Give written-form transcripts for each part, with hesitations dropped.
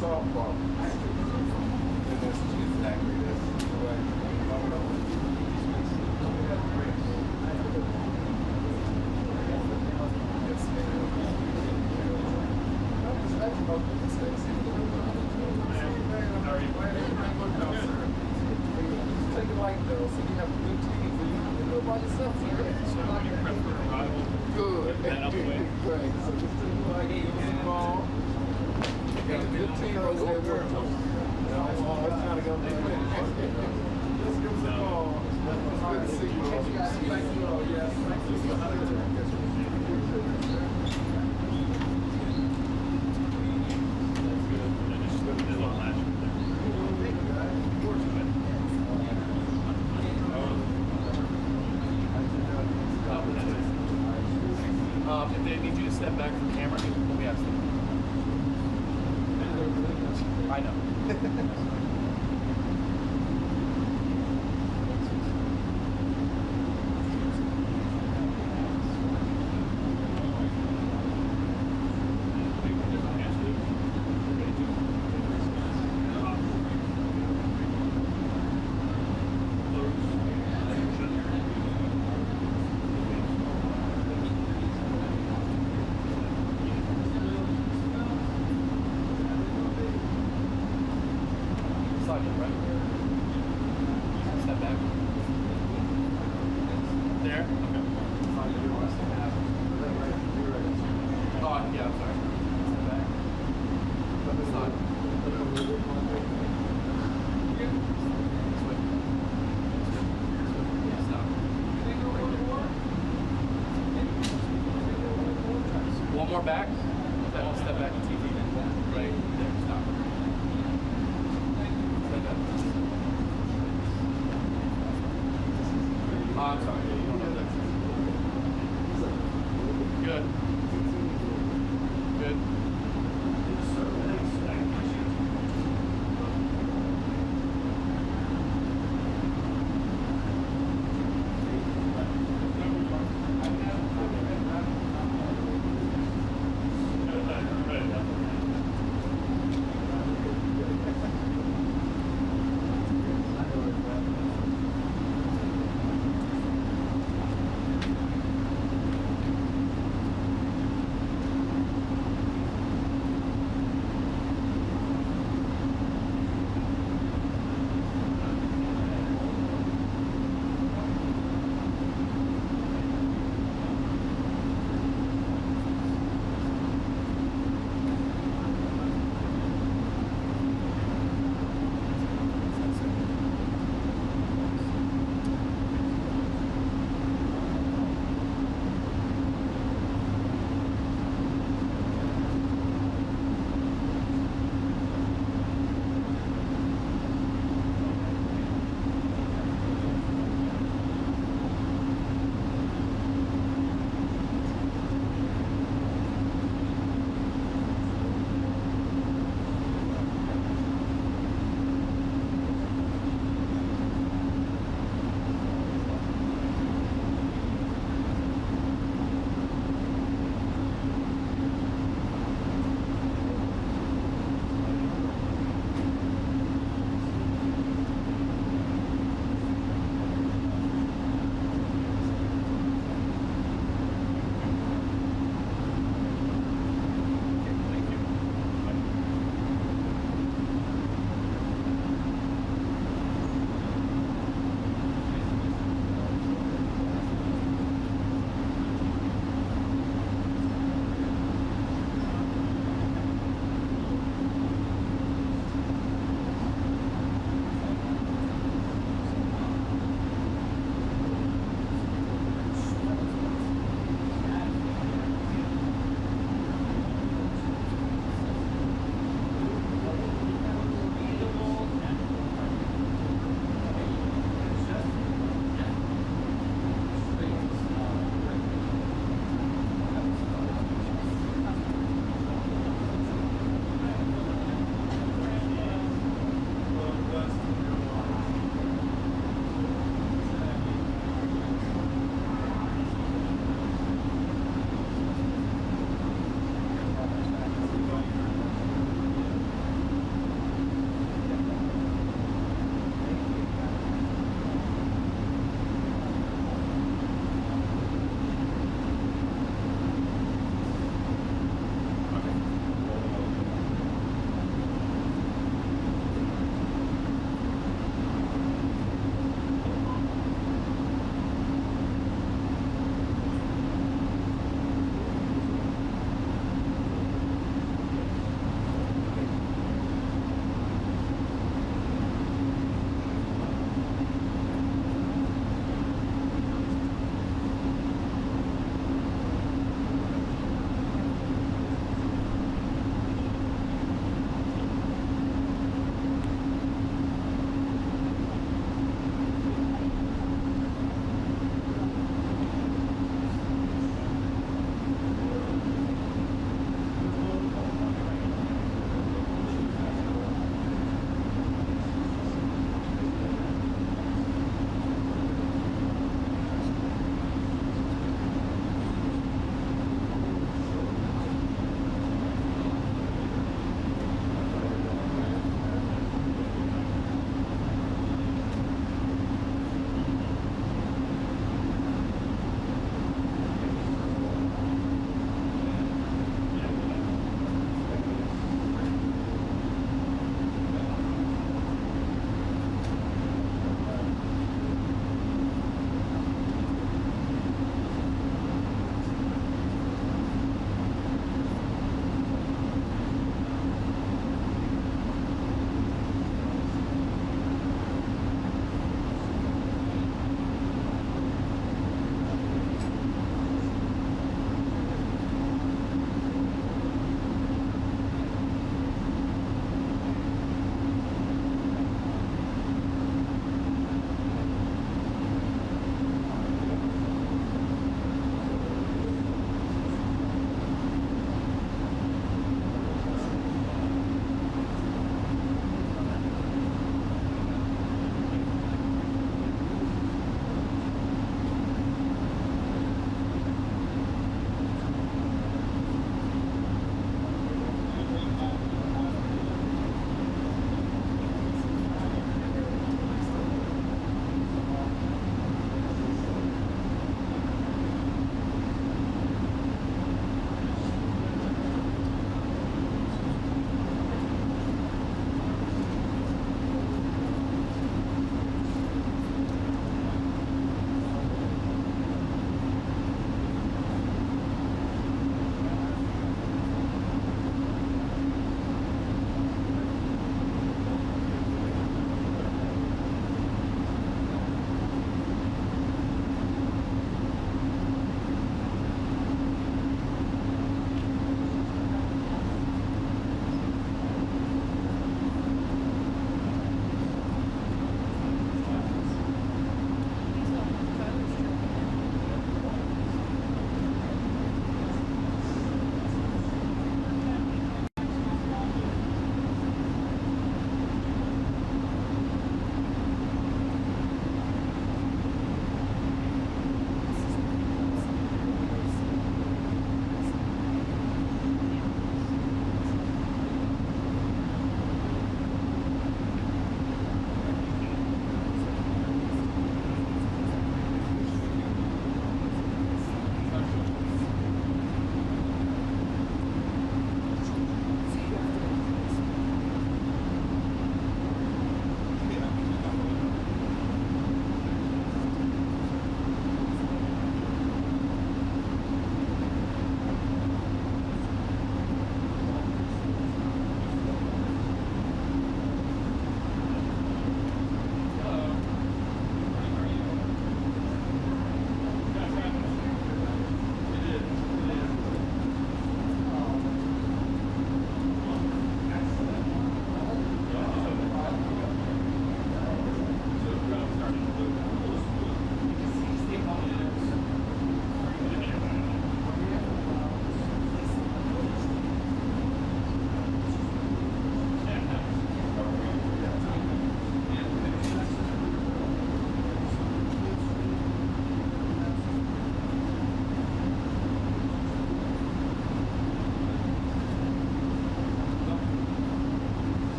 softball. And that's exactly this. Right. Yes, take it light though, so you have a good team, so you can do it by yourself. So when you prep for arrival, good. Great. So just do like give us a call. You got a good team over there working. Let's try to go there. Just give us a call. It's good to see you all. Thank you all. Yes. Thank you. If they need you to step back from the camera, we'll be asking. I know. One more back, then we'll step back to TV then. Right there, stop. Oh, I'm sorry, you don't know that. Good. Good.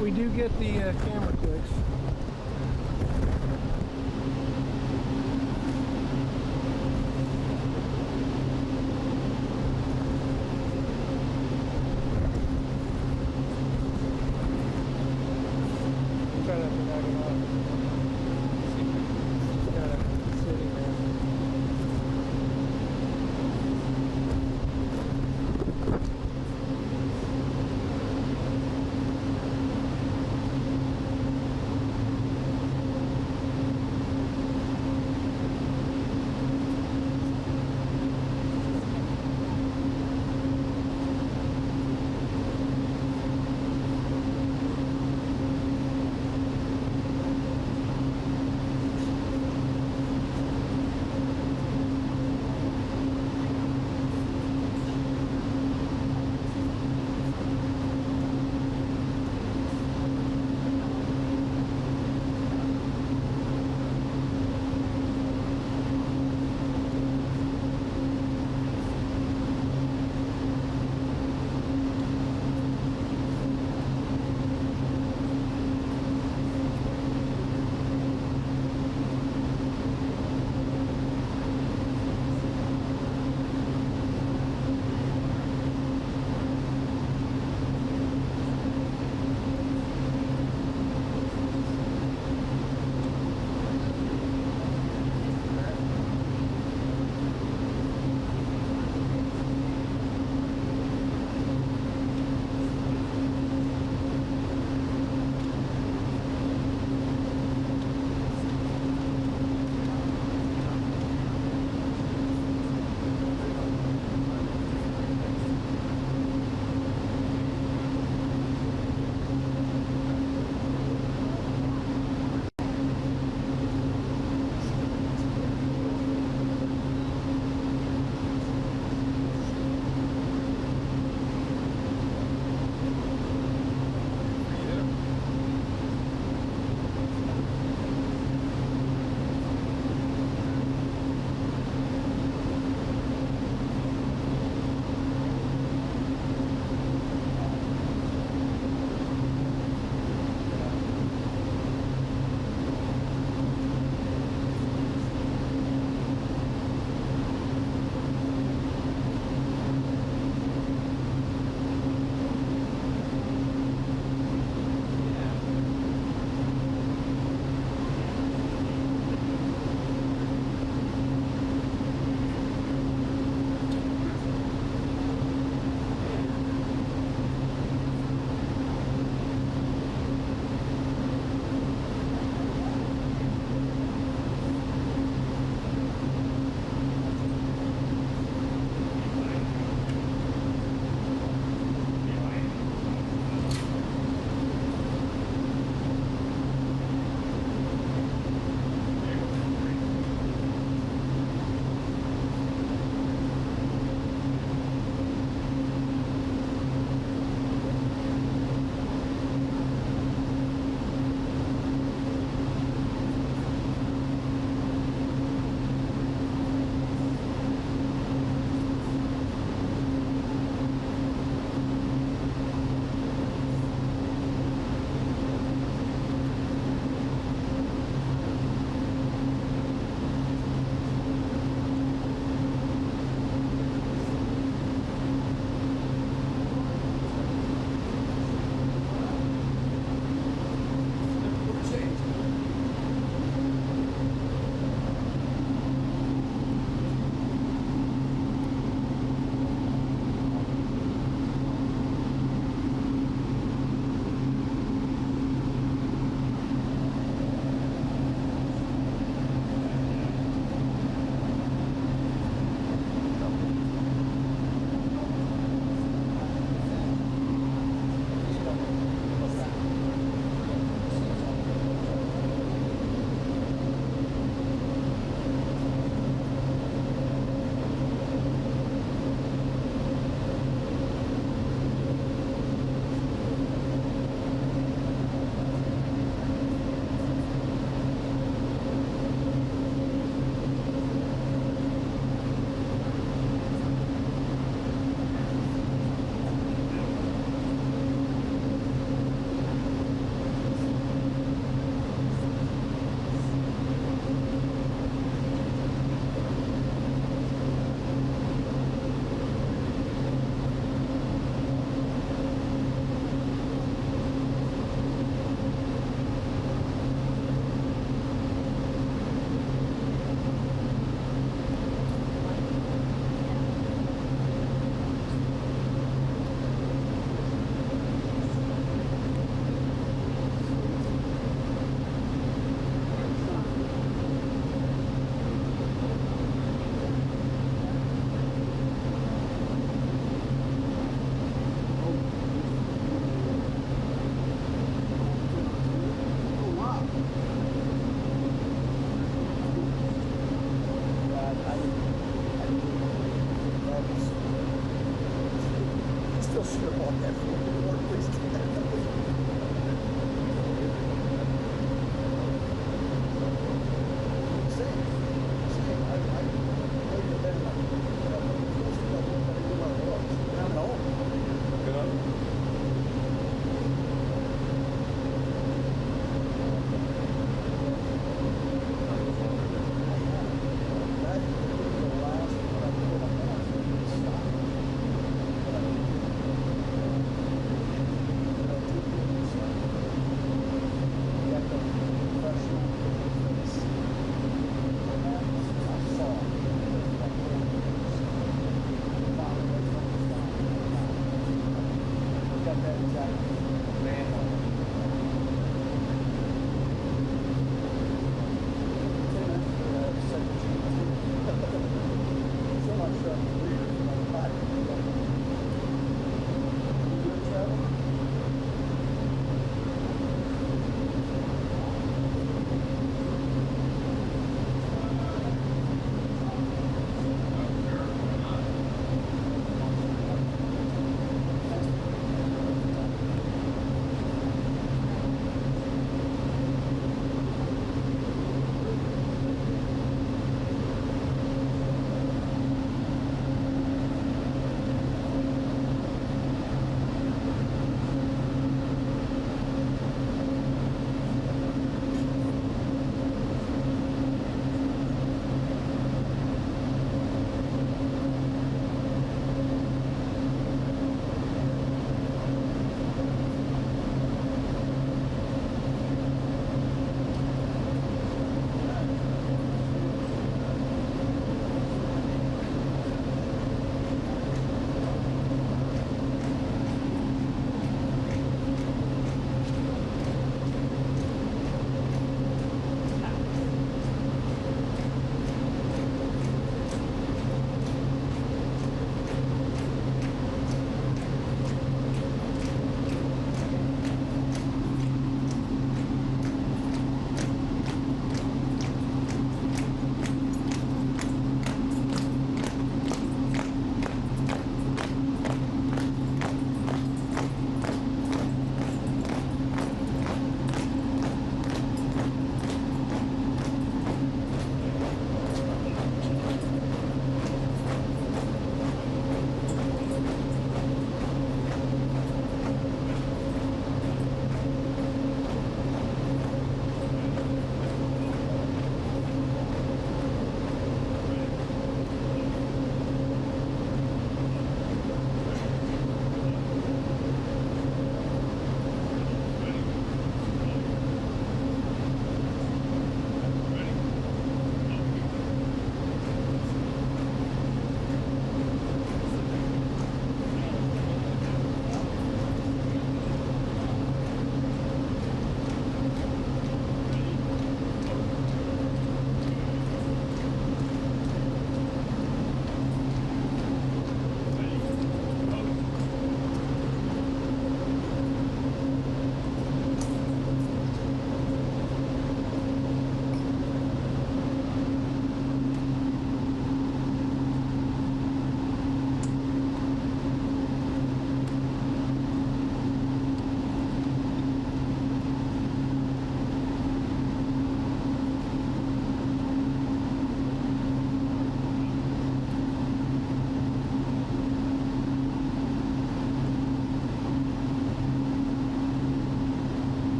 We do get the camera clicks. Try not to knock it off. Just kind of sitting there.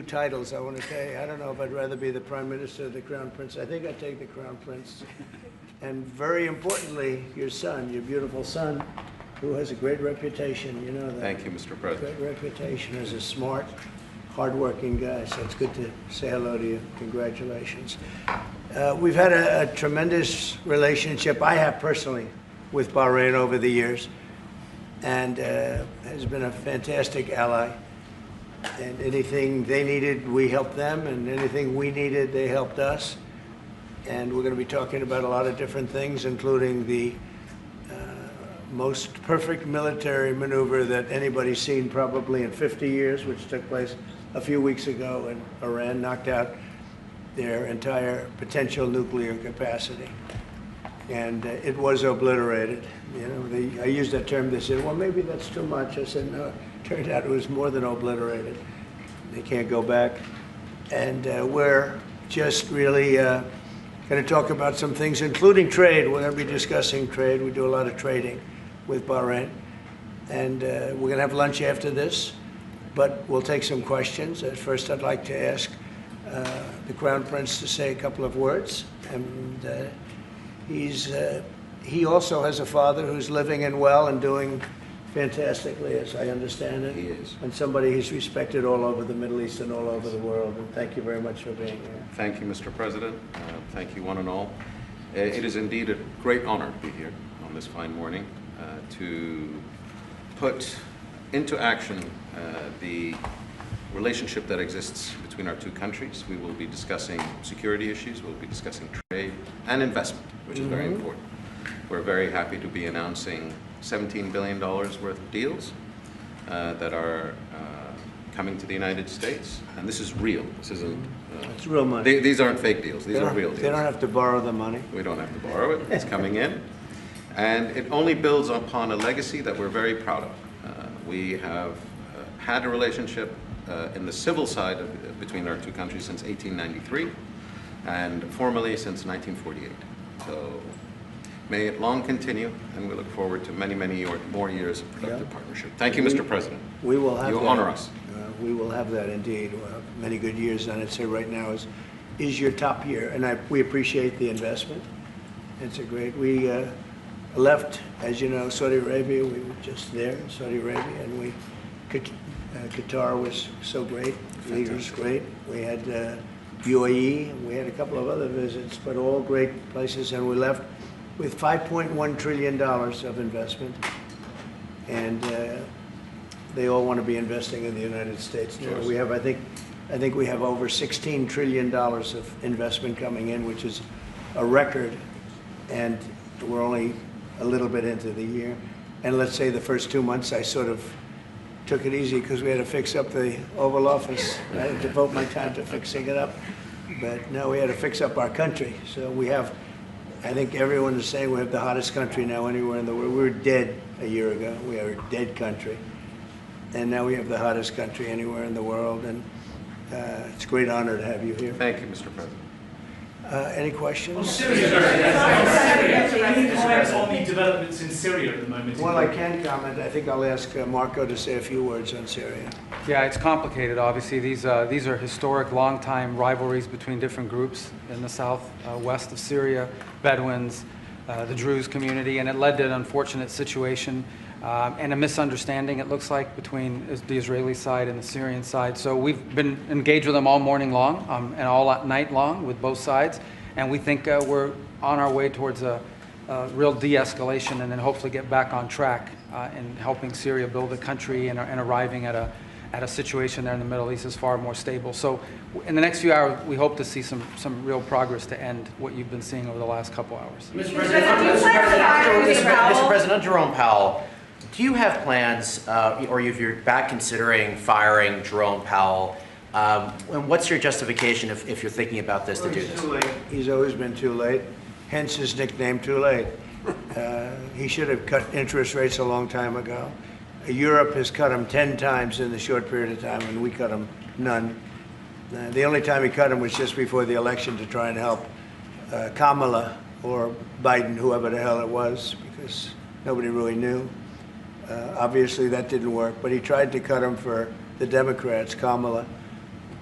Titles, I want to tell you. I don't know if I'd rather be the Prime Minister or the Crown Prince. I think I'd take the Crown Prince. And very importantly, your son, your beautiful son, who has a great reputation, you know that. Thank you, Mr. President. Great reputation as a smart, hardworking guy, so it's good to say hello to you. Congratulations. We've had a tremendous relationship, I have personally, with Bahrain over the years, and has been a fantastic ally. And anything they needed, we helped them, and anything we needed, they helped us. And we're going to be talking about a lot of different things, including the most perfect military maneuver that anybody's seen probably in 50 years, which took place a few weeks ago, and Iran knocked out their entire potential nuclear capacity. And it was obliterated. You know, I used that term. They said, well, maybe that's too much. I said, no, it turned out it was more than obliterated. They can't go back. And we're just really going to talk about some things, including trade. We're going to be discussing trade. We do a lot of trading with Bahrain. And we're going to have lunch after this, but we'll take some questions. At first, I'd like to ask the Crown Prince to say a couple of words. And he also has a father who's living and well and doing fantastically, as I understand it. He is. And somebody who's respected all over the Middle East and all over the world. And thank you very much for being here. Thank you, Mr. President. Thank you, one and all. It is indeed a great honor to be here on this fine morning to put into action the relationship that exists between our two countries. We will be discussing security issues, we'll be discussing trade and investment, which is very important. We're very happy to be announcing $17 billion worth of deals that are coming to the United States. And this is real. This isn't... it's real money. These aren't fake deals. These are real deals. They don't have to borrow the money. We don't have to borrow it. It's coming in. And it only builds upon a legacy that we're very proud of. We have had a relationship in the civil side between our two countries since 1893 and formally since 1948. So may it long continue, and we look forward to many, many more years of productive partnership. Thank you, Mr. President. We will have You that. honor us. We will have that indeed. We'll have many good years, and I'd say right now is your top year, and we appreciate the investment. It's a great. We left, as you know, Saudi Arabia. We were just there in Saudi Arabia, and Qatar was so great. The leader was great. We had UAE, and we had a couple of other visits, but all great places, and we left with $5.1 trillion of investment, and they all want to be investing in the United States now. We have, I think we have over $16 trillion of investment coming in, which is a record, and we're only a little bit into the year. And let's say the first 2 months I sort of took it easy because we had to fix up the Oval Office. I had to devote my time to fixing it up, but now we had to fix up our country. So we have, I think everyone is saying we have the hottest country now anywhere in the world. We were dead a year ago. We are a dead country. And now we have the hottest country anywhere in the world. And it's a great honor to have you here. Thank you, Mr. President. Any questions? Syria. Any comments on the developments in Syria at the moment? Well, I can comment. I think I'll ask Marco to say a few words on Syria. Yeah, it's complicated, obviously. These are historic, long-time rivalries between different groups in the southwest of Syria, Bedouins, the Druze community, and it led to an unfortunate situation and a misunderstanding, it looks like, between the Israeli side and the Syrian side. So we've been engaged with them all morning long and all night long with both sides, and we think we're on our way towards a real de-escalation and then hopefully get back on track in helping Syria build a country and arriving at a situation there in the Middle East is far more stable. So in the next few hours, we hope to see some real progress to end what you've been seeing over the last couple hours. Mr. President, Jerome Powell, do you have plans, or if you're back considering firing Jerome Powell, and what's your justification if you're thinking about this to do this? Too late. He's always been too late, hence his nickname, Too Late. He should have cut interest rates a long time ago. Europe has cut them 10 times in the short period of time, and we cut them none. The only time he cut them was just before the election to try and help Kamala or Biden, whoever the hell it was, because nobody really knew. Obviously, that didn't work, but he tried to cut them for the Democrats, Kamala.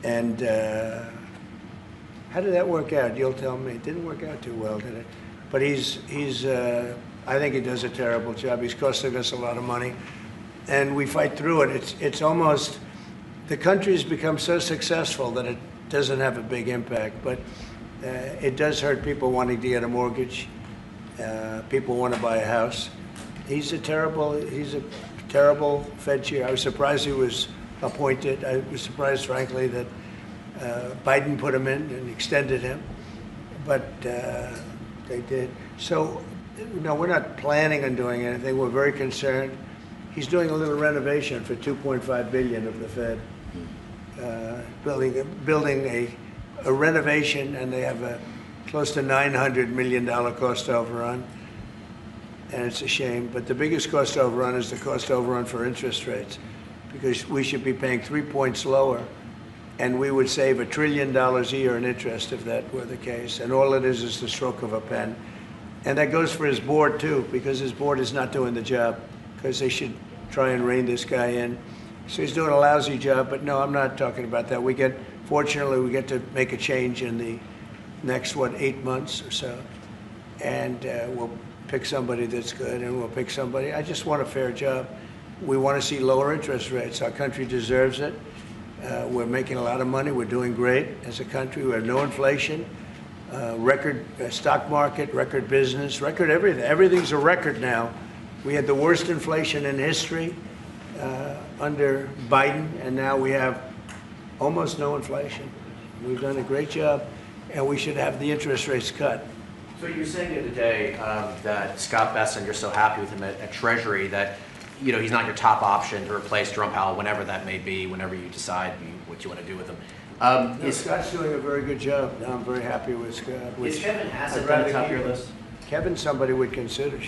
And how did that work out? You'll tell me. It didn't work out too well, did it? But he's I think he does a terrible job. He's costing us a lot of money, and we fight through it. It's almost, the country has become so successful that it doesn't have a big impact, but it does hurt people wanting to get a mortgage. People want to buy a house. He's a terrible Fed chair. I was surprised he was appointed. I was surprised, frankly, that Biden put him in and extended him, but they did. So, no, we're not planning on doing anything. We're very concerned. He's doing a little renovation for $2.5 billion of the Fed, building a renovation, and they have a close to $900 million cost overrun, and it's a shame. But the biggest cost overrun is the cost overrun for interest rates, because we should be paying 3 points lower, and we would save $1 trillion a year in interest if that were the case. And all it is the stroke of a pen. And that goes for his board too, because his board is not doing the job, because they should try and rein this guy in. So he's doing a lousy job, but no, I'm not talking about that. Fortunately, we get to make a change in the next, 8 months or so. And we'll pick somebody that's good, and we'll pick somebody. I just want a fair job. We want to see lower interest rates. Our country deserves it. We're making a lot of money. We're doing great as a country. We have no inflation, record stock market, record business, record everything. Everything's a record now. We had the worst inflation in history under Biden, and now we have almost no inflation. We've done a great job, and we should have the interest rates cut. So you were saying the other day that Scott Bessent, you're so happy with him at Treasury that he's not your top option to replace Jerome Powell whenever that may be, whenever you decide what you want to do with him. Scott's doing a very good job. I'm very happy with Scott. Is Kevin Hassett on the top of your list? Kevin's somebody we'd consider.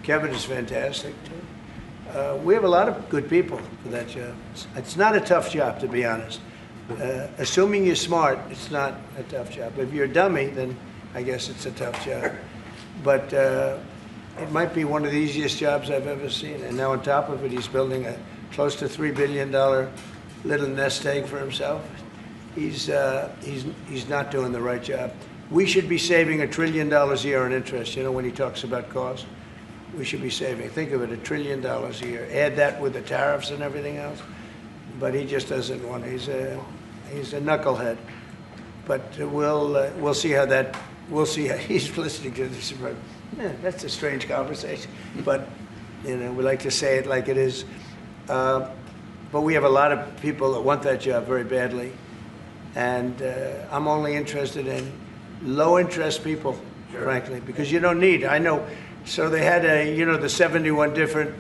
Kevin is fantastic, too. We have a lot of good people for that job. It's not a tough job, to be honest. Assuming you're smart, it's not a tough job. If you're a dummy, then I guess it's a tough job. But it might be one of the easiest jobs I've ever seen. And now on top of it, he's building a close to $3 billion little nest egg for himself. He's not doing the right job. We should be saving $1 trillion a year in interest. When he talks about cost, we should be saving. Think of it, $1 trillion a year. Add that with the tariffs and everything else. But he just doesn't want. He's a knucklehead. But we'll see how that. We'll see how he's listening to this. That's a strange conversation. But we like to say it like it is. But we have a lot of people that want that job very badly. And I'm only interested in low-interest people, frankly, because you don't need. I know. So they had the 71 different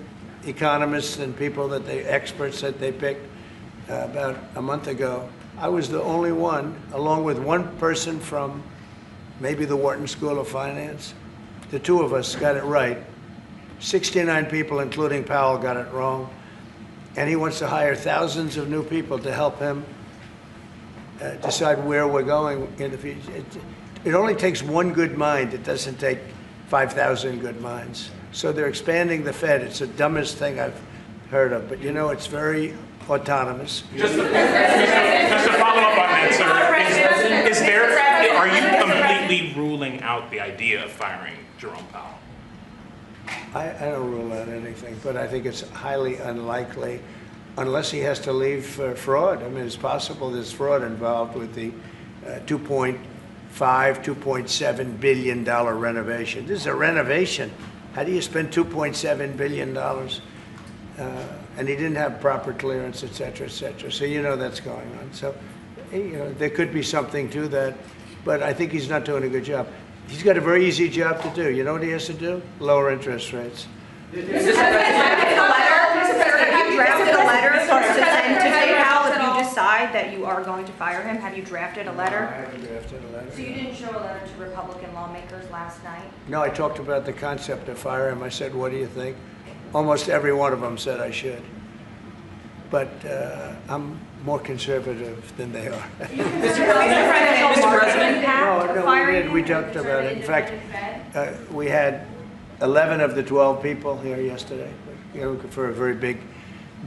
economists and people experts that they picked about a month ago. I was the only one, along with one person from maybe the Wharton School of Finance. The two of us got it right. 69 people, including Powell, got it wrong. And he wants to hire thousands of new people to help him decide where we're going in the future. It only takes one good mind. It doesn't take 5,000 good minds. So they're expanding the Fed. It's the dumbest thing I've heard of. But it's very autonomous. Just to follow up on that, sir, are you completely ruling out the idea of firing Jerome Powell? I don't rule out anything, but I think it's highly unlikely unless he has to leave for fraud. I mean, it's possible there's fraud involved with the $2.7 billion renovation. This is a renovation. How do you spend $2.7 billion? And he didn't have proper clearance, et cetera, et cetera. So that's going on. So there could be something to that, but I think he's not doing a good job. He's got a very easy job to do. You know what he has to do? Lower interest rates. Have you drafted a letter to send to Powell if you decide that you are going to fire him? Have you drafted a letter? No, I haven't drafted a letter. So you didn't show a letter to Republican lawmakers last night? No, I talked about the concept of fire him. I said, what do you think? Almost every one of them said I should. But I'm more conservative than they are. Mr. President, we talked about it. In fact, we had 11 of the 12 people here yesterday, for a very big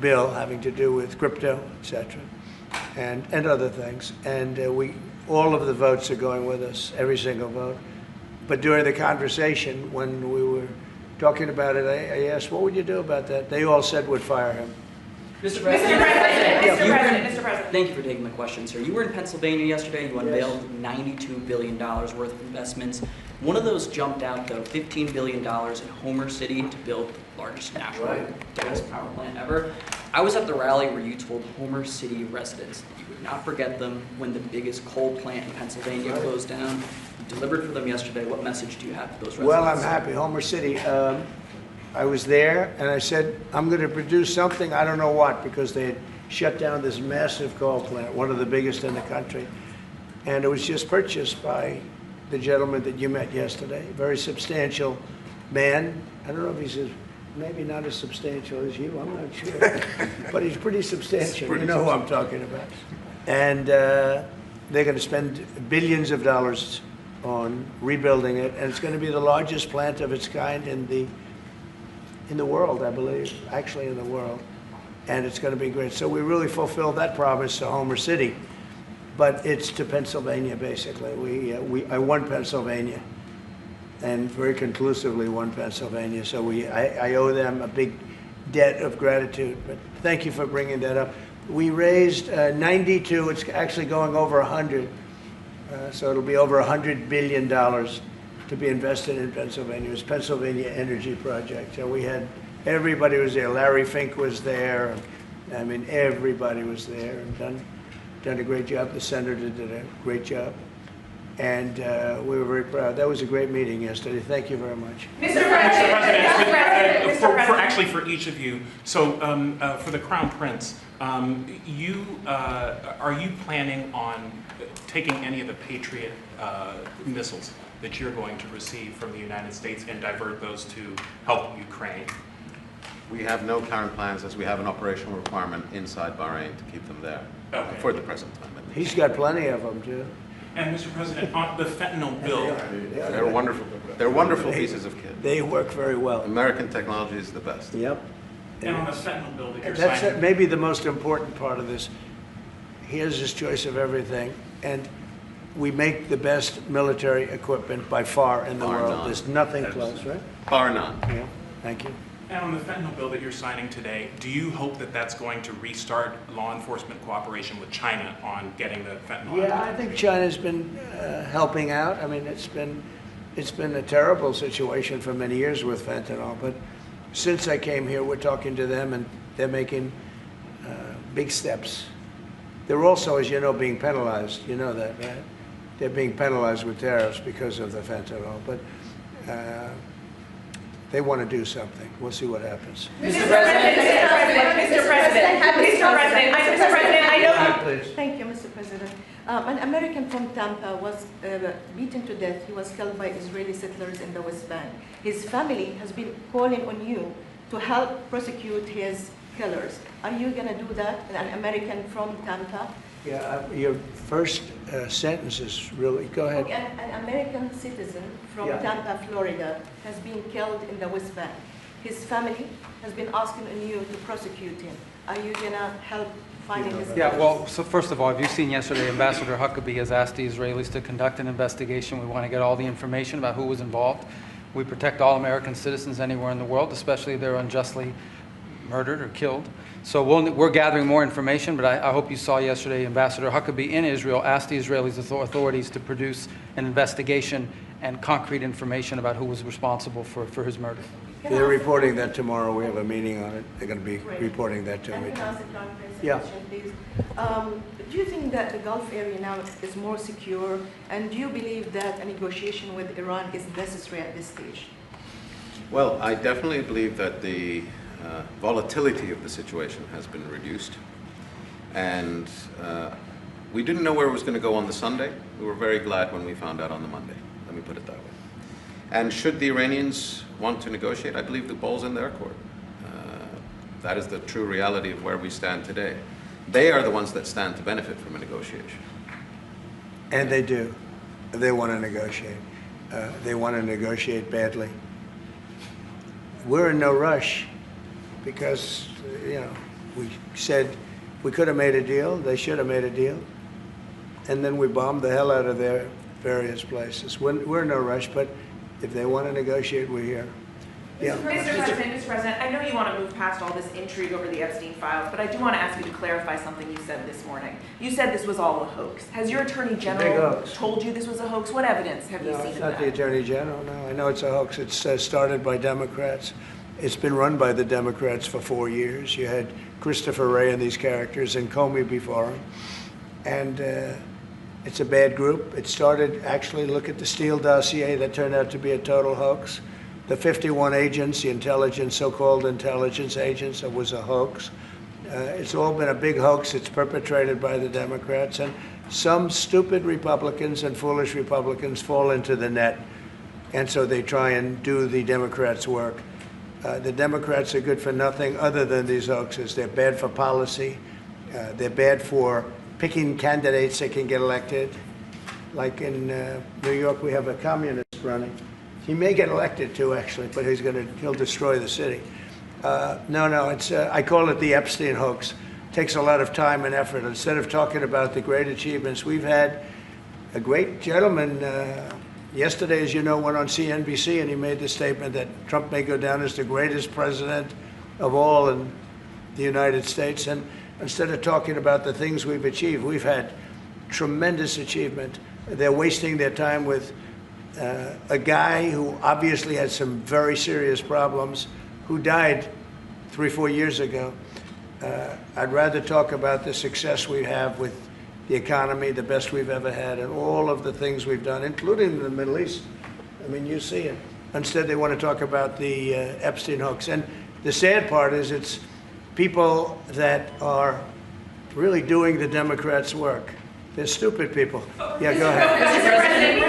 bill having to do with crypto, et cetera, and other things. And all of the votes are going with us, every single vote. But during the conversation, when we were talking about it, I asked, what would you do about that? They all said would fire him. Mr. President. Mr. President. Thank you for taking my question, sir. You were in Pennsylvania yesterday. You unveiled $92 billion worth of investments. One of those jumped out, though, $15 billion in Homer City to build the largest natural gas power plant ever. I was at the rally where you told Homer City residents that you would not forget them when the biggest coal plant in Pennsylvania closed down. You delivered for them yesterday. What message do you have to those residents? Well, I'm happy. Homer City, I was there and I said, I'm going to produce something, I don't know what, because they had shut down this massive coal plant, one of the biggest in the country. And it was just purchased by the gentleman that you met yesterday, a very substantial man. I don't know if he's maybe not as substantial as you, I'm not sure. But he's pretty substantial, you know who I'm talking about. And they're going to spend billions of dollars on rebuilding it, and it's going to be the largest plant of its kind in the world, I believe, actually in the world. And it's going to be great. So we really fulfilled that promise to Homer City. But it's to Pennsylvania, basically. I won Pennsylvania, and very conclusively won Pennsylvania. So I owe them a big debt of gratitude. But thank you for bringing that up. We raised 92. It's actually going over 100. So it'll be over $100 billion to be invested in Pennsylvania. It was Pennsylvania Energy Project. So we had, everybody was there. Larry Fink was there. I mean, everybody was there and done a great job. The senator did a great job. And we were very proud. That was a great meeting yesterday. Thank you very much. Mr. President, actually for each of you, so for the Crown Prince, are you planning on taking any of the Patriot missiles that you're going to receive from the United States and divert those to help Ukraine? We have no current plans, as we have an operational requirement inside Bahrain to keep them there for the present time. He's got plenty of them, too. And Mr. President, on the fentanyl bill, They're wonderful. They're wonderful pieces of kit. They work very well. American technology is the best. Yep. and on the fentanyl bill that you're That's signing. maybe the most important part of this. He has his choice of everything, and we make the best military equipment by far in the Bar world. none. There's nothing close, right? Bar none. Yeah, thank you. And on the fentanyl bill that you're signing today, do you hope that that's going to restart law enforcement cooperation with China on getting the fentanyl? Yeah, I think China's been helping out. I mean, it's been a terrible situation for many years with fentanyl, but since I came here, we're talking to them, and they're making big steps. They're also, as you know, being penalized. You know that, right? They're being penalized with tariffs because of the fentanyl, but they want to do something. We'll see what happens. Mr. President, I know. Please. Thank you, Mr. President. An American from Tampa was beaten to death. He was killed by Israeli settlers in the West Bank. His family has been calling on you to help prosecute his killers. Are you going to do that? An American from Tampa? Yeah, your first sentence is really, go ahead. Okay, an American citizen from Tampa, Florida, has been killed in the West Bank. His family has been asking on you to prosecute him. Are you going to help finding his Yeah, well, so first of all, have you seen yesterday, Ambassador Huckabee has asked the Israelis to conduct an investigation. We want to get all the information about who was involved. We protect all American citizens anywhere in the world, especially if they're unjustly murdered or killed. So we're gathering more information, but I hope you saw yesterday Ambassador Huckabee in Israel asked the Israeli authorities to produce an investigation and concrete information about who was responsible for his murder. They're reporting that tomorrow. We have a meeting on it. They're going to be reporting that to me. Can I ask the Crown Prince a Yeah. question, please? Do you think that the Gulf area now is more secure, and do you believe that a negotiation with Iran is necessary at this stage? Well, I definitely believe that the volatility of the situation has been reduced. And we didn't know where it was going to go on the Sunday. We were very glad when we found out on the Monday. Let me put it that way. And should the Iranians want to negotiate, I believe the ball's in their court. That is the true reality of where we stand today. They are the ones that stand to benefit from a negotiation. And they do. They want to negotiate. They want to negotiate badly. We're in no rush because, we said we could have made a deal. They should have made a deal. And then we bombed the hell out of their various places. We're in no rush, but if they want to negotiate, we're here. Yeah. Mr. President, I know you want to move past all this intrigue over the Epstein files, but I do want to ask you to clarify something you said this morning. You said this was all a hoax. Has your Attorney General told you this was a hoax? What evidence have you seen of that? No, it's not the Attorney General, no. I know it's a hoax. It's started by Democrats. It's been run by the Democrats for 4 years. You had Christopher Wray and these characters and Comey before him. And it's a bad group. It started, actually, look at the Steele dossier that turned out to be a total hoax. The 51 agents, the intelligence, so-called intelligence agents, it was a hoax. It's all been a big hoax. It's perpetrated by the Democrats. And some stupid Republicans and foolish Republicans fall into the net. And so they try and do the Democrats' work. The Democrats are good for nothing other than these hoaxes. They're bad for policy. They're bad for picking candidates that can get elected. Like in New York, we have a communist running. He may get elected too, actually, but he'll destroy the city. No, it's I call it the Epstein hoax. It takes a lot of time and effort. Instead of talking about the great achievements, we've had a great gentleman. Yesterday, as you know, went on CNBC and he made the statement that Trump may go down as the greatest president of all in the United States. And instead of talking about the things we've achieved, we've had tremendous achievement. They're wasting their time with a guy who obviously had some very serious problems, who died 3-4 years ago. I'd rather talk about the success we have with the economy, the best we've ever had, and all of the things we've done, including the Middle East. I mean, you see it. Instead, they want to talk about the Epstein hoax. And the sad part is it's people that are really doing the Democrats' work. They're stupid people. Yeah, go ahead.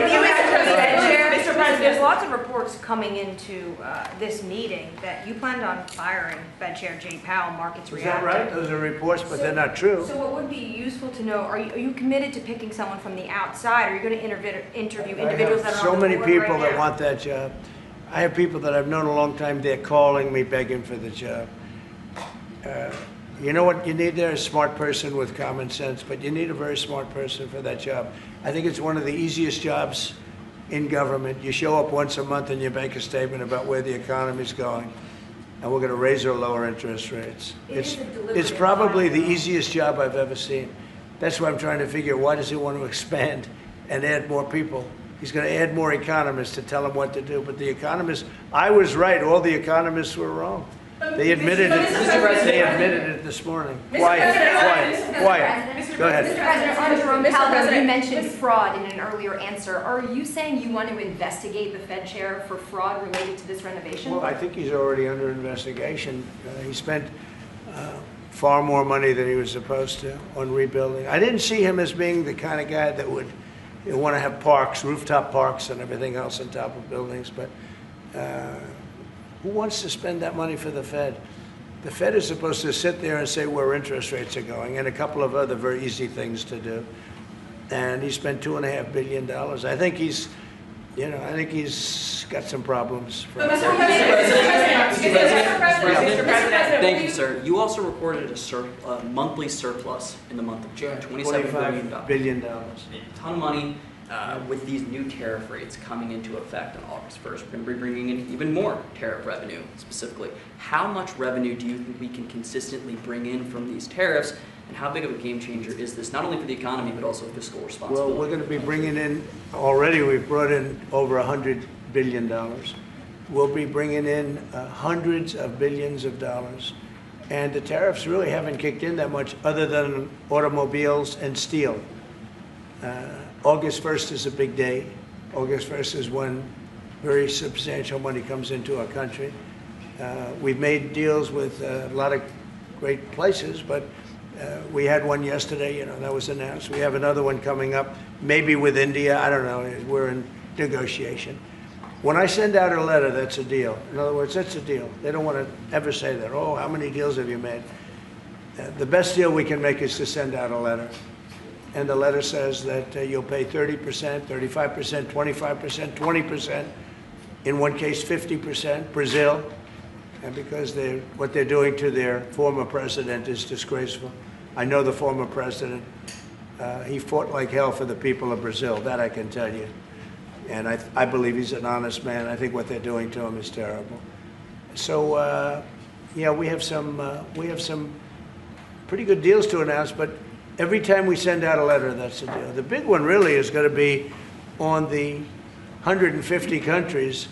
Mr. President, there's lots of reports coming into this meeting that you planned on firing Fed Chair Jay Powell. Markets reacted. Is that right? Those are reports, but they're not true. So what would be useful to know, are you committed to picking someone from the outside? Are you going to interview individuals that are so on the many board people right that now? want that job. I have people that I've known a long time, they're calling me, begging for the job. You know what you need there? A smart person with common sense, but you need a very smart person for that job. I think it's one of the easiest jobs in government. You show up once a month and you make a statement about where the economy's going, and we're going to raise or lower interest rates. It's probably the easiest job I've ever seen. That's why I'm trying to figure, why does he want to expand and add more people? He's going to add more economists to tell him what to do, but the economists, I was right, all the economists were wrong. They admitted it. They admitted it this morning. Quiet. Go ahead. Mr. President, you mentioned fraud in an earlier answer. Are you saying you want to investigate the Fed chair for fraud related to this renovation? Well, I think he's already under investigation. He spent far more money than he was supposed to on rebuilding. I didn't see him as being the kind of guy that would want to have parks, rooftop parks, and everything else on top of buildings, but. Who wants to spend that money for the Fed? The Fed is supposed to sit there and say where interest rates are going and a couple of other very easy things to do. And he spent $2.5 billion. I think he's got some problems. Mr. President, thank you, sir. You also reported a monthly surplus in the month of June, $27 billion. A ton of money. With these new tariff rates coming into effect on August 1st, we're going to be bringing in even more tariff revenue specifically. How much revenue do you think we can consistently bring in from these tariffs, and how big of a game changer is this, not only for the economy, but also fiscal responsibility? Well, we're going to be bringing in, already we've brought in over $100 billion. We'll be bringing in hundreds of billions of dollars. And the tariffs really haven't kicked in that much other than automobiles and steel. August 1st is a big day. August 1st is when very substantial money comes into our country. We've made deals with a lot of great places, but we had one yesterday, that was announced. We have another one coming up, maybe with India, I don't know, we're in negotiation. When I send out a letter, that's a deal. In other words, that's a deal. They don't want to ever say that, oh, how many deals have you made? The best deal we can make is to send out a letter. And the letter says that you'll pay 30%, 35%, 25%, 20%, in one case 50%, Brazil, and because what they're doing to their former president is disgraceful. I know the former president. He fought like hell for the people of Brazil, that I can tell you. And I believe he's an honest man. I think what they're doing to him is terrible. So, yeah, we have some pretty good deals to announce, but every time we send out a letter, that's a deal. The big one really is going to be on the 150 countries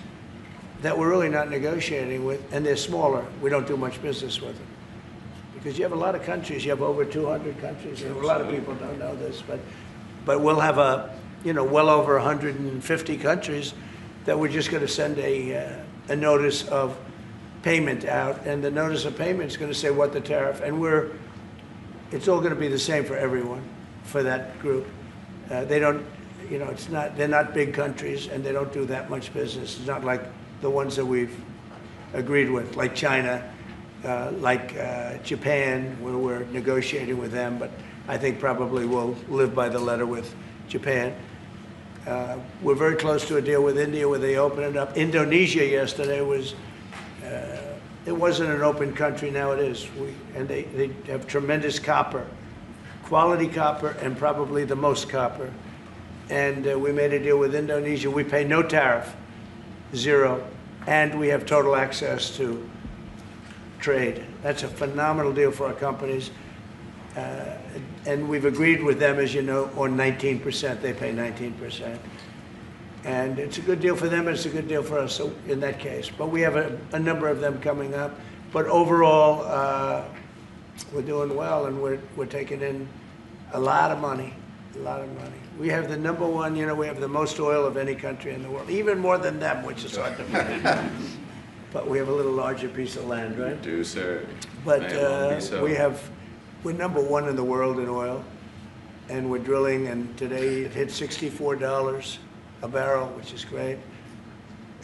that we're really not negotiating with, and they're smaller. We don't do much business with them. Because you have a lot of countries, you have over 200 countries, and a lot of people don't know this, but we'll have well over 150 countries that we're just going to send a notice of payment out, and the notice of payment is going to say what the tariff, and it's all going to be the same for everyone, for that group. They don't, they're not big countries, and they don't do that much business. It's not like the ones that we've agreed with, like China, like Japan, where we're negotiating with them, but I think probably we'll live by the letter with Japan. We're very close to a deal with India where they open it up. Indonesia yesterday was, it wasn't an open country, now it is. And they have tremendous copper, quality copper, and probably the most copper. And we made a deal with Indonesia. We pay no tariff, 0, and we have total access to trade. That's a phenomenal deal for our companies. And we've agreed with them, as you know, on 19%. They pay 19%. And it's a good deal for them, and it's a good deal for us, so in that case. But we have a number of them coming up. But overall, we're doing well, and we're taking in a lot of money, We have the number one, we have the most oil of any country in the world, even more than them, which is hard to believe. But we have a little larger piece of land, right? We do, sir. But we're number one in the world in oil, and we're drilling, and today it hit $64 a barrel, which is great.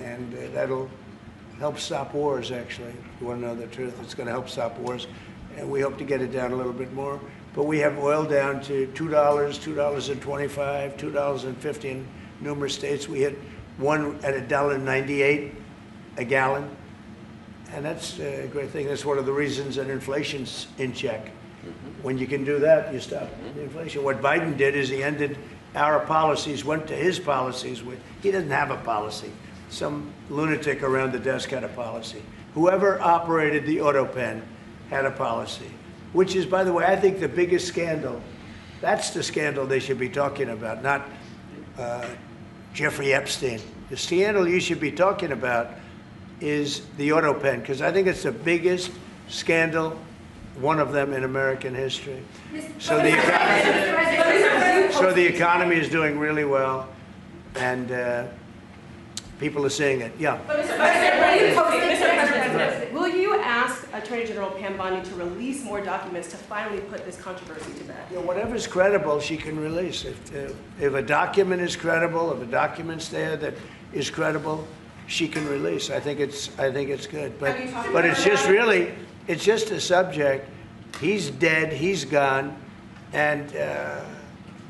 And that'll help stop wars, actually. If you want to know the truth, it's going to help stop wars. And we hope to get it down a little bit more. But we have oil down to $2, $2.25, $2.50 in numerous states. We hit one at $1.98 a gallon. And that's a great thing. That's one of the reasons that inflation's in check. When you can do that, you stop the inflation. What Biden did is he ended our policies, went to his policies. He doesn't have a policy. Some lunatic around the desk had a policy. Whoever operated the auto pen had a policy, which is, by the way, I think the biggest scandal. That's the scandal they should be talking about, not Jeffrey Epstein. The scandal you should be talking about is the auto pen, because I think it's the biggest scandal, one of them in American history. So the economy is doing really well, and people are seeing it. Yeah. Will you ask Attorney General Pam Bondi to release more documents to finally put this controversy to bed? Whatever's credible, she can release. If a document is credible, if a document's there that is credible, she can release. I think it's good. But it's just really, it's just a subject. He's dead. He's gone, and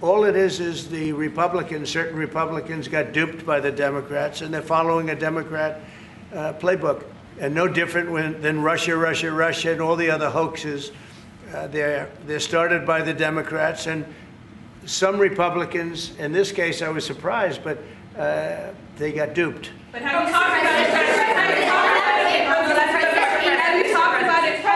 all it is the Republicans. Certain Republicans got duped by the Democrats, and they're following a Democrat playbook. And no different than Russia, and all the other hoaxes. They're started by the Democrats, and some Republicans. In this case, I was surprised, but they got duped. But have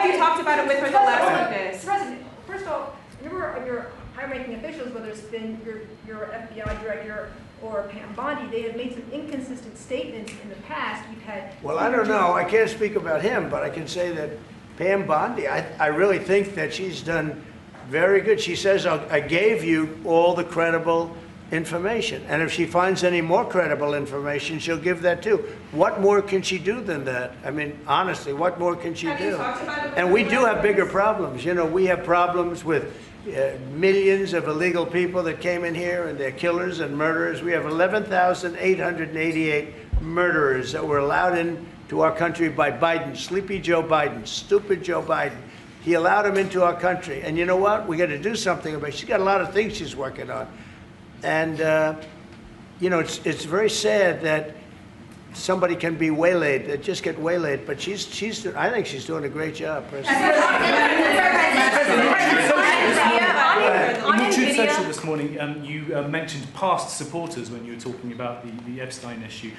you talked about it with her the last witness? President, first of all, remember your high-ranking officials, whether it's been your FBI director or Pam Bondi, they have made some inconsistent statements in the past. You've had. Well, I don't know. I can't speak about him, but I can say that Pam Bondi, I really think that she's done very good. She says, I gave you all the credible information. And if she finds any more credible information, she'll give that too. What more can she do than that? I mean, honestly, what more can she do? And we do have bigger problems. We have problems with millions of illegal people that came in here, and they're killers and murderers. We have 11,888 murderers that were allowed into our country by Biden, Sleepy Joe Biden, stupid Joe Biden. He allowed them into our country. And you know what? We got to do something about it. She's got a lot of things she's working on. And, it's very sad that somebody can be waylaid, that just get waylaid, but I think she's doing a great job, President. In your Truth Social this morning, you mentioned past supporters when you were talking about the Epstein issue.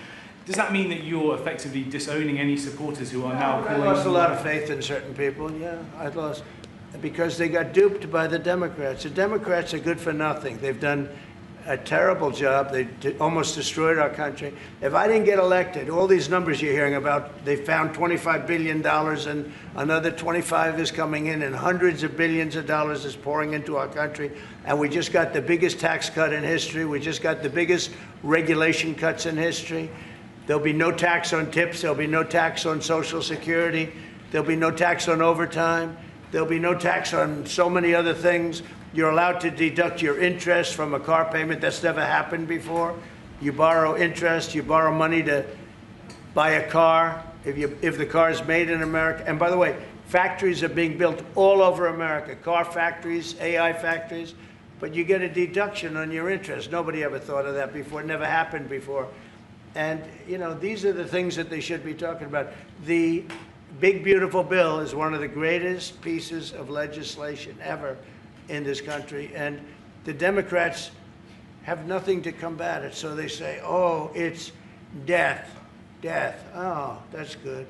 does that mean that you're effectively disowning any supporters who are now calling? I lost a lot of faith in certain people. Yeah, I lost because they got duped by the Democrats. The Democrats are good for nothing. They've done a terrible job. They almost destroyed our country. If I didn't get elected, all these numbers you're hearing about, they found $25 billion and another 25 is coming in and hundreds of billions of dollars is pouring into our country. And we just got the biggest tax cut in history. We just got the biggest regulation cuts in history. There'll be no tax on tips. There'll be no tax on Social Security. There'll be no tax on overtime. There'll be no tax on so many other things. You're allowed to deduct your interest from a car payment. That's never happened before. You borrow interest, you borrow money to buy a car if the car is made in America. And by the way, factories are being built all over America, car factories, AI factories, but you get a deduction on your interest. Nobody ever thought of that before. It never happened before. And, you know, these are the things that they should be talking about. The big, beautiful bill is one of the greatest pieces of legislation ever in this country, and the Democrats have nothing to combat it. So they say, oh, it's death, death. Oh, that's good.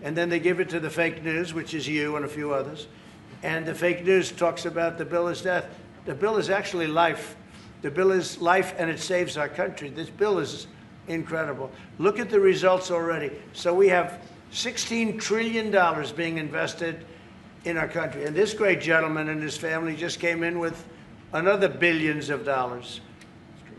And then they give it to the fake news, which is you and a few others. And the fake news talks about the bill is death. The bill is actually life. The bill is life, and it saves our country. This bill is incredible. Look at the results already. So we have $16 trillion being invested in our country. And this great gentleman and his family just came in with another billions of dollars.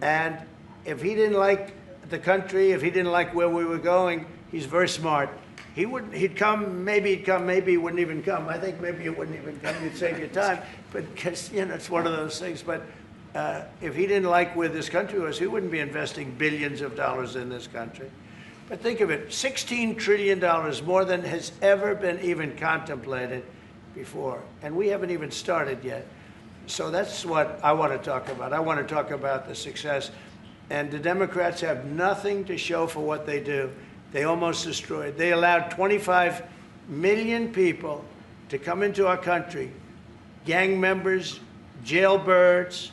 And if he didn't like the country, if he didn't like where we were going, he's very smart. He'd come, maybe he wouldn't even come. I think maybe he wouldn't even come, you'd save your time. But, because, you know, it's one of those things. But if he didn't like where this country was, he wouldn't be investing billions of dollars in this country. But think of it, $16 trillion, more than has ever been even contemplated before, and we haven't even started yet. So that's what I want to talk about. I want to talk about the success. And the Democrats have nothing to show for what they do. They almost destroyed. They allowed 25 million people to come into our country, gang members, jailbirds,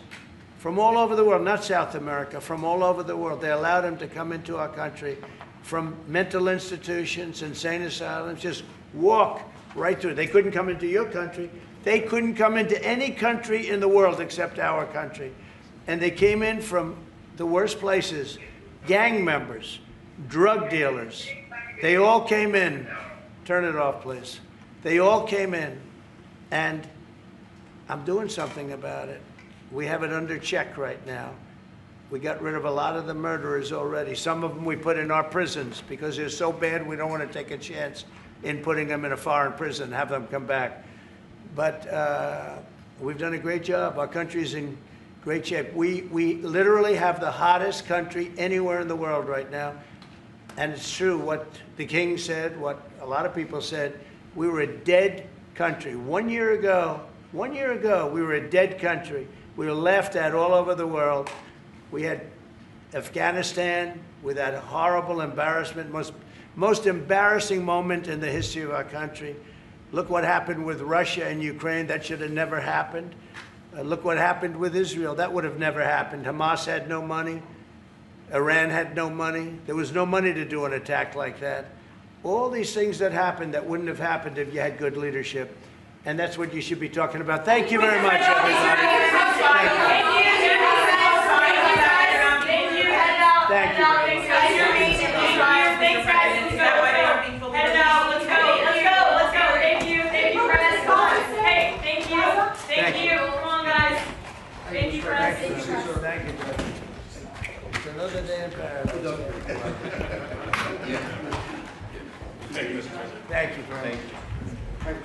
from all over the world, not South America, from all over the world. They allowed them to come into our country from mental institutions, insane asylums, just walk right through. They couldn't come into your country. They couldn't come into any country in the world except our country. And they came in from the worst places, gang members, drug dealers. They all came in. Turn it off, please. They all came in, and I'm doing something about it. We have it under check right now. We got rid of a lot of the murderers already. Some of them we put in our prisons because they're so bad we don't want to take a chance in putting them in a foreign prison, have them come back. But we've done a great job. Our country's in great shape. We literally have the hottest country anywhere in the world right now. And it's true what the king said, what a lot of people said. We were a dead country. 1 year ago, we were a dead country. We were laughed at all over the world. We had Afghanistan with that horrible embarrassment, most embarrassing moment in the history of our country. Look what happened with Russia and Ukraine. That should have never happened. Look what happened with Israel. That would have never happened. Hamas had no money. Iran had no money. There was no money to do an attack like that. All these things that happened that wouldn't have happened if you had good leadership. And that's what you should be talking about. Thank you very much, everybody. Thank you. Thank you. Thanks, guys. Head out. Let's go. Thank you, Press. Hey, thank you. Come on, guys. Thank you, Press. Thank you, Judge. It's another day in paradise. Thank you, Mr. President. Thank you, Frank. Thank you.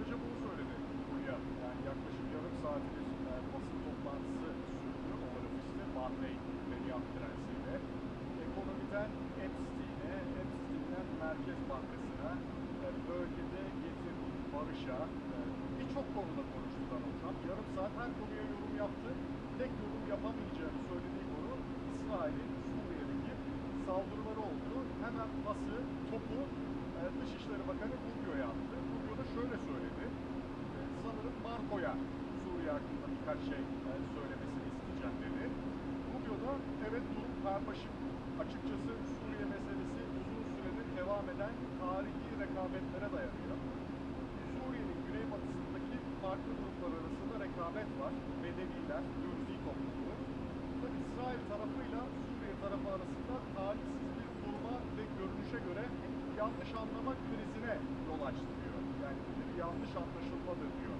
sadece bunu söyledi buraya. Yani yaklaşık yarım saatlik basın toplantısı sürdü Oval Ofis'te Bahreyn Prince ile. Ekonomiden Epstein'e, Epstein'den Merkez Bankası'na, bölgede getirdiği barışa, birçok konuda konuştu Donald Trump. Yarım saat her konuya yorum yaptı. Tek yorum yapamayacağını söylediği konu İsrail'in Suriye'deki saldırıları oldu. Hemen pası, topu Dışişleri Bakanı Rubio'ya attı. Rubio da şöyle söyledi. Sanırım Marco'ya Suriye hakkında birkaç şey söylemesini isteyeceğim dedi. Rubio da evet durum karmaşık. Açıkçası Suriye meselesi uzun süredir devam eden tarihi rekabetlere dayanıyor. Suriye'nin güneybatısındaki farklı gruplar arasında rekabet var. Bedeviler, Gürzi topluluğu. Tabi İsrail tarafıyla Suriye tarafı arasında talihsiz bir duruma ve görünüşe göre yanlış anlama krizine yol açtı diyor. Yani bir yanlış anlaşılmadır diyor.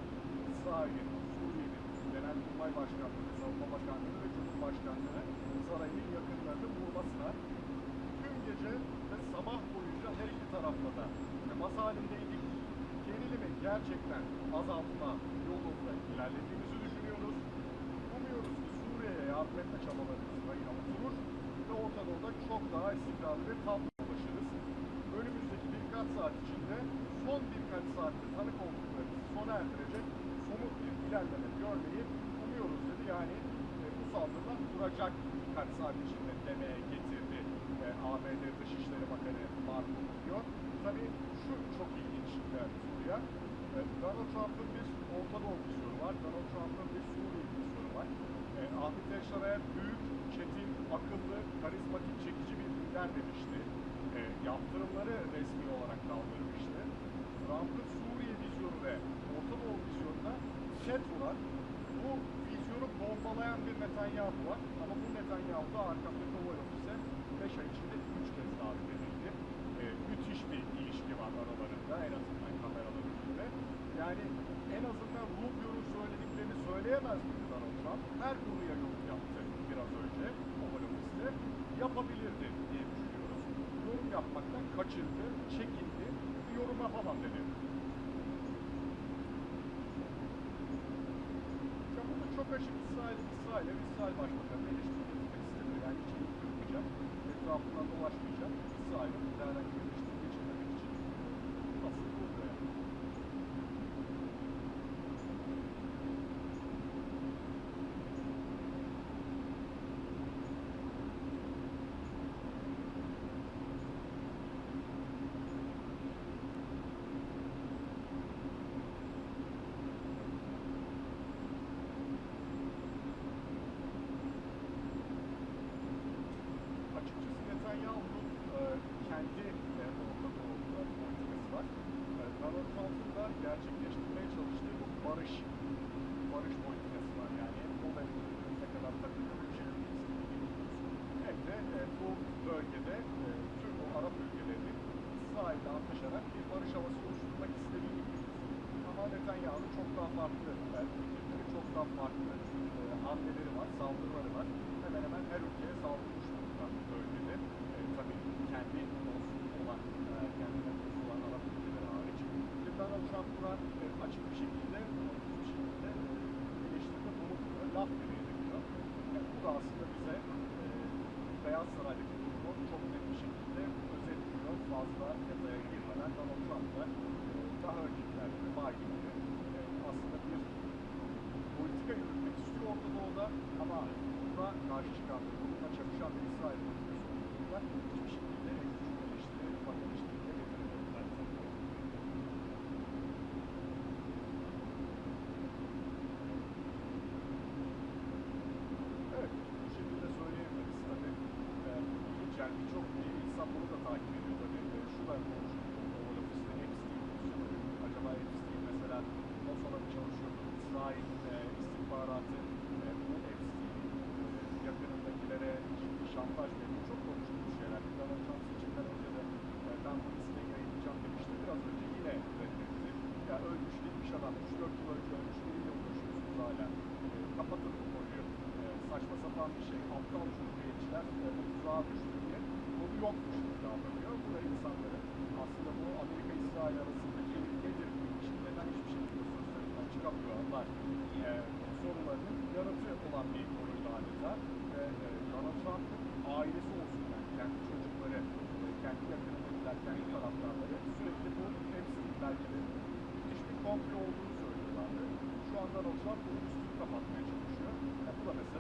İsrail'in, Suriye'nin Genelkurmay Başkanlığı, Savunma Bakanlığı ve Cumhurbaşkanlığı sarayının yakınlarını vurmasına tüm gece ve sabah boyunca her iki tarafla da temas halindeydik. Gerilimi gerçekten azaltma yolunda ilerlediğimizi düşünüyoruz. Umuyoruz ki Suriye'ye yardım etme çabalarımız rayına oturur ve Orta Doğu'da çok daha istikrarlı ve tablo ulaşırız. Önümüzdeki birkaç saat içinde son birkaç saatte tanık olduklarımızı sona erdirecek somut bir ilerleme görmeyi umuyoruz dedi. Yani bu saldırılar duracak birkaç saat içinde demeye getirdi ABD Dışişleri Bakanı Marco Rubio. Tabii şu çok ilginç Suriye. Donald Trump'ın bir Orta Doğu vizyonu var. Donald Trump'ın bir Suriye vizyonu var. Ahmet Yaşar'a büyük, çetin, akıllı, karizmatik, çekici bir lider demişti. Yaptırımları resmi olarak kaldırmıştı. Trump'ın Suriye vizyonu ve Orta Doğu vizyonuna ket vuran, bu vizyonu bombalayan bir Netanyahu var. Ama bu Netanyahu da arkamdaki Oval Ofis'e 5 ay içinde 3 kez davet edildi. Müthiş bir ilişki var aralarında, en azından kameralar önünde. Yani en azından Rubio'nun söylediklerini söyleyemez miydi Donald Trump? Her konuya yorum yaptı biraz önce Oval Ofis'te. Yapabilirdi diye düşünüyoruz. Yorum yapmaktan kaçındı, çekindi, yorum yapamam dedi. Burada çok açık İsrail Başbakanı'nı eleştirmek istemiyor. Yani hiç kırmayacak, etrafından dolaşmayacak. İsrail'in herhangi bir eleştiri geçirmemek için nasıl oluyor yani? Netanyahu'nun kendi Orta Doğu politikası var. Donald Trump'ın da gerçekleştirmeye çalıştığı bu barış politikası var. Yani o ne kadar takımda bir şey hem de bu bölgede tüm o Arap ülkelerinin İsrail'le anlaşarak bir barış havası oluşturmak istediğini biliyoruz. Ama Netanyahu'nun çok daha farklı fikirleri, çok daha farklı hamleleri var, saldırıları var. Hemen hemen her ülkeye saldırmış durumda bölgede. Tabii kendi kendine dost olan Arap ülkeleri hariç. Donald Trump buna açık bir şekilde, eleştiride bulunuyor, laf veriyor. Yani bu da aslında bize Beyaz Saray'daki durumu çok net bir şekilde özetliyor. Fazla detaya girmeden Donald Trump da daha öncekilerde Biden'ı aslında bir politika yürütmek istiyor Orta Doğu'da ama buna karşı çıkan, bununla çakışan bir İsrail politikası olduğunda hiçbir şekilde en küçük eleştiri, ufak eleştiriyle getiremediler. Evet, bu şekilde söyleyebiliriz tabii. İlginç yani birçok insan bunu da takip ediyor tabii. Şu da konuşuldu Oval Ofis'te Epstein. Acaba Epstein mesela NASA'da mı çalışıyordu? İsrail istihbaratı bu Epstein'in yakınındakilere ciddi şantaj veriyor. Çok konuştuğumuz şeyler. Donald Trump seçimden önce de ben bu listeyi yayınlayacağım demişti. Biraz önce yine reddetti. Ya ölmüş gitmiş adam. 3-4 yıl önce ölmüş biriyle uğraşıyorsunuz hala. Kapatın bu konuyu. Saçma sapan bir şey. Aptal cumhuriyetçiler tuzağa düştü diye. Konu yokmuş gibi davranıyor. Bu da insanların aslında bu Amerika-İsrail arasındaki nedir bu ilişki? Neden hiçbir şey yapıyorlar sorularının yanıtı olan bir konuydu adeta. Ve Donald Trump'ın ailesi olsun, yani kendi çocukları, kendi yakınındakiler, kendi taraftarları sürekli bu Epstein belgelerinin müthiş bir komplo olduğunu söylüyorlardı. Şu anda Donald Trump bunun üstünü kapatmaya çalışıyor. Bu da mesela